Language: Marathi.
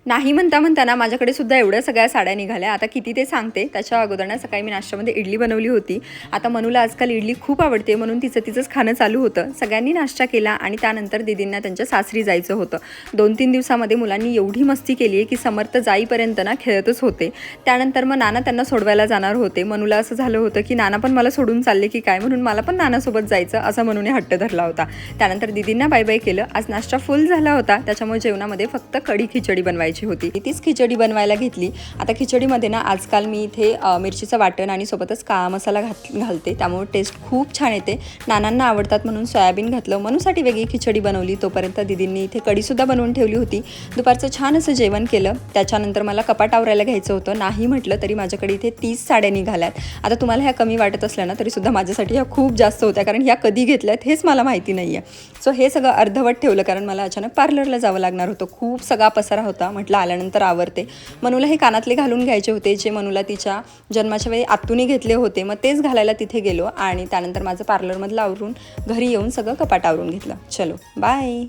नाही म्हणता म्हणताना माझ्याकडे सुद्धा एवढ्या सगळ्या साड्या निघाल्या. आता किती ते सांगते. त्याच्या अगोदर ना सकाळी मी नाश्त्यामध्ये इडली बनवली होती. आता मनूला आजकाल इडली खूप आवडते म्हणून तिचंच खाणं चालू होतं. सगळ्यांनी नाश्ता केला आणि त्यानंतर दीदींना त्यांच्या सासरी जायचं होतं. 2-3 दिवसामध्ये मुलांनी एवढी मस्ती केली आहे की समर्थ जाईपर्यंत ना खेळतच होते. त्यानंतर मग नाना त्यांना सोडवायला जाणार होते. मनूला असं झालं होतं की नाना पण मला सोडून चालले की काय, म्हणून मला पण नानासोबत जायचं असं मनूने हट्ट धरला होता. त्यानंतर दीदींना बाय बाय केलं. आज नाश्ता फुल झाला होता, त्याच्यामुळे जेवणामध्ये फक्त कढी खिचडी बनवायची होती. तीच खिचडी बनवायला घेतली. आता खिचडीमध्ये ना आजकाल मी इथे मिरचीचं वाटण आणि सोबतच काळा मसाला घालते, त्यामुळे टेस्ट खूप छान येते. नानांना आवडतात म्हणून सोयाबीन घातलं. मनूसाठी वेगळी खिचडी बनवली. तोपर्यंत दीदींनी इथे कढीसुद्धा बनवून ठेवली होती. दुपारचं छान असं जेवण केलं. त्याच्यानंतर मला कपाट आवरायला घ्यायचं होतं. नाही म्हटलं तरी माझ्याकडे इथे 30 साड्या निघाल्यात. आता तुम्हाला ह्या कमी वाटत असल्या ना तरीसुद्धा माझ्यासाठी ह्या खूप जास्त होत्या, कारण ह्या कधी घेतल्यात हेच मला माहिती नाही आहे. सो हे सगळं अर्धवट ठेवलं, कारण मला अचानक पार्लरला जावं लागणार होतं. खूप सगळा पसारा होता. म्हटलं आल्यानंतर आवरते. मनूला हे कानातले घालून घ्यायचे होते, जे मनूला तिच्या जन्माच्या वेळी आत्तूने घेतले होते. मग तेच घालायला तिथे गेलो आणि त्यानंतर माझं पार्लरमधलं आवरून घरी येऊन सगळं कपाट आवरून घेतलं. चलो बाय.